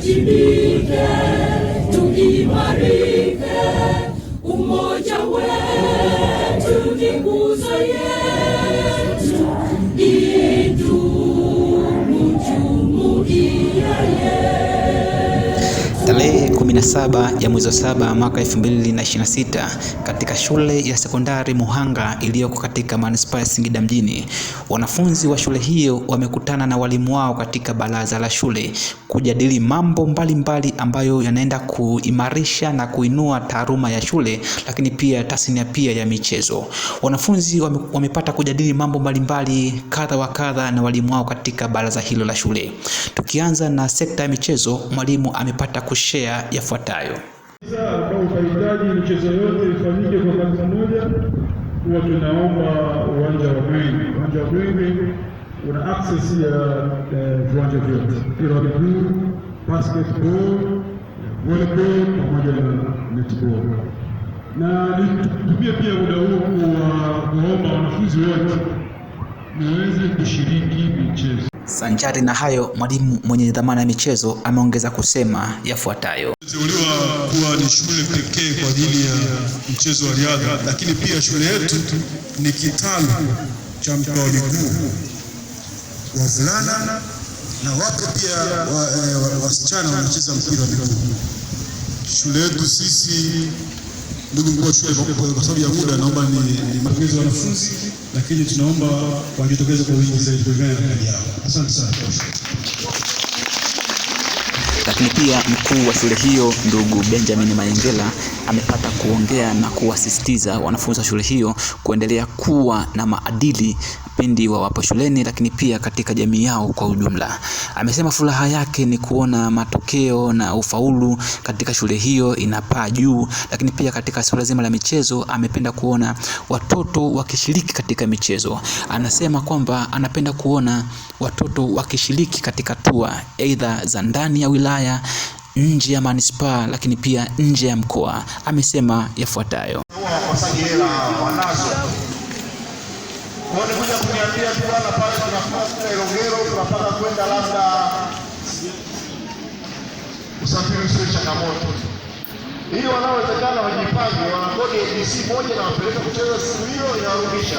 tuwajibike, tuimarike, umoja wetu ni nguzo yetu, idumu jumuiya yetu. Tarehe 17 ya mwezi wa 7 mwaka 2026 katika shule ya sekondari Muhanga iliyoko katika manispaa ya Singida mjini, wanafunzi wa shule hiyo wamekutana na walimu wao katika baraza la shule kujadili mambo mbalimbali ambayo yanaenda kuimarisha na kuinua taaluma ya shule, lakini pia tasnia pia ya michezo. Wanafunzi wamepata kujadili mambo mbalimbali kadha wa kadha na walimu wao katika baraza hilo la shule. Tukianza na sekta ya michezo, mwalimu amepata kushare yafuatayo. Kama utahitaji michezo yote ifanyike kwa wakati mmoja, huwa tunaomba uwanja wa Mwenge. Uwanja wa Mwenge una access ya viwanja vyote, mpira wa miguu, basketball, volleyball pamoja na netball. Na nitumie pia muda huu kuwaomba wanafunzi wote niweze kushiriki michezo. Sanjari na hayo, mwalimu mwenye dhamana ya michezo ameongeza kusema yafuatayo. Tuliwa kuwa ni shule pekee kwa ajili ya mchezo wa riadha, lakini pia shule yetu ni kitalu cha mpira wa miguu wavulana na wapo pia wasichana wanacheza mpira wa miguu. Shule yetu sisi, ndugu mkuu wa shule, kwa sababu ya muda naomba ni mapokezi ya wanafunzi, lakini tunaomba wajitokeze kwa wingi zaidi kulingana na hali yao. Asante sana. Lakini pia mkuu wa shule hiyo ndugu Benjamin Mayengela amepata kuongea na kuwasisitiza wanafunzi wa shule hiyo kuendelea kuwa na maadili pindi wawapo shuleni, lakini pia katika jamii yao kwa ujumla. Amesema furaha yake ni kuona matokeo na ufaulu katika shule hiyo inapaa juu, lakini pia katika suala zima la michezo amependa kuona watoto wakishiriki katika michezo. Anasema kwamba anapenda kuona watoto wakishiriki katika tour aidha za ndani ya wilaya, nje ya manispaa, lakini pia nje ya mkoa. Amesema yafuatayo. Kuja kuniambia tu bwana, pale tunafika Ilongero, tunapata kwenda labda usafiri sio changamoto. Ili wanaowezekana wajipange, wanakodi ABC moja na wapeleka kucheza siku hiyo inarudisha.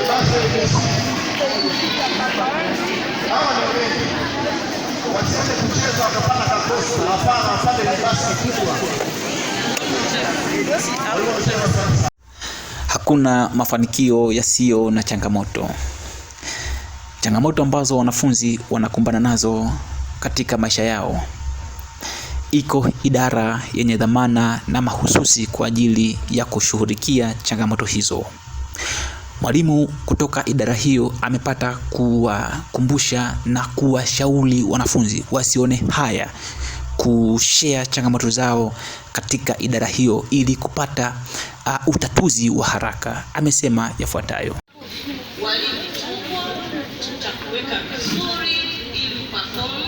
Basi ABC hawa ni wengi, wasiende kucheza wakapata kakosi. Hapana, pale ni basi kubwa. Hakuna mafanikio yasiyo na changamoto. Changamoto ambazo wanafunzi wanakumbana nazo katika maisha yao, iko idara yenye dhamana na mahususi kwa ajili ya kushughulikia changamoto hizo. Mwalimu kutoka idara hiyo amepata kuwakumbusha na kuwashauri wanafunzi wasione haya kushare changamoto zao katika idara hiyo ili kupata utatuzi wa haraka. Amesema yafuatayo. Walitumwa, tutakuweka vizuri ili perform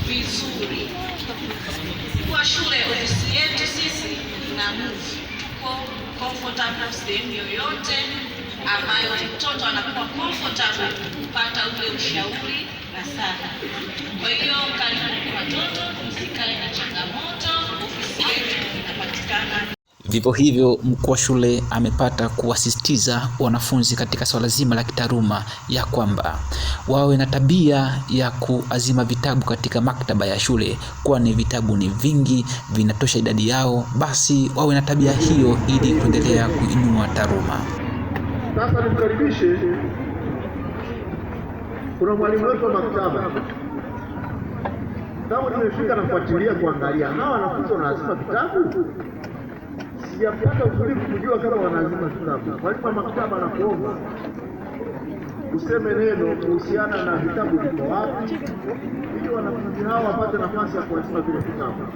vizuri. Kwa shule ofisi yetu sisi ina move comfortable sehemu yoyote ambayo mtoto anakuwa comfortable kupata ule ushauri na sana. Kwa hiyo karibuni watoto, msikae na changamoto, ofisi yetu inapatikana. Vivyo hivyo, mkuu wa shule amepata kuwasisitiza wanafunzi katika swala zima la kitaaluma ya kwamba wawe na tabia ya kuazima vitabu katika maktaba ya shule, kwani vitabu ni vingi, vinatosha idadi yao. Basi wawe na tabia hiyo ili kuendelea kuinua taaluma. Sasa nimkaribishe, kuna mwalimu wetu wa maktaba. Kama nimefika nafuatilia kuangalia hawa wanafunzi wanazima vitabu, sijapata utulivu kujua kama wanazima vitabu. Mwalimu wa maktaba anakuomba useme neno kuhusiana na vitabu viko wapi, ili wanafunzi hao wapate nafasi ya kuazima vile vitabu.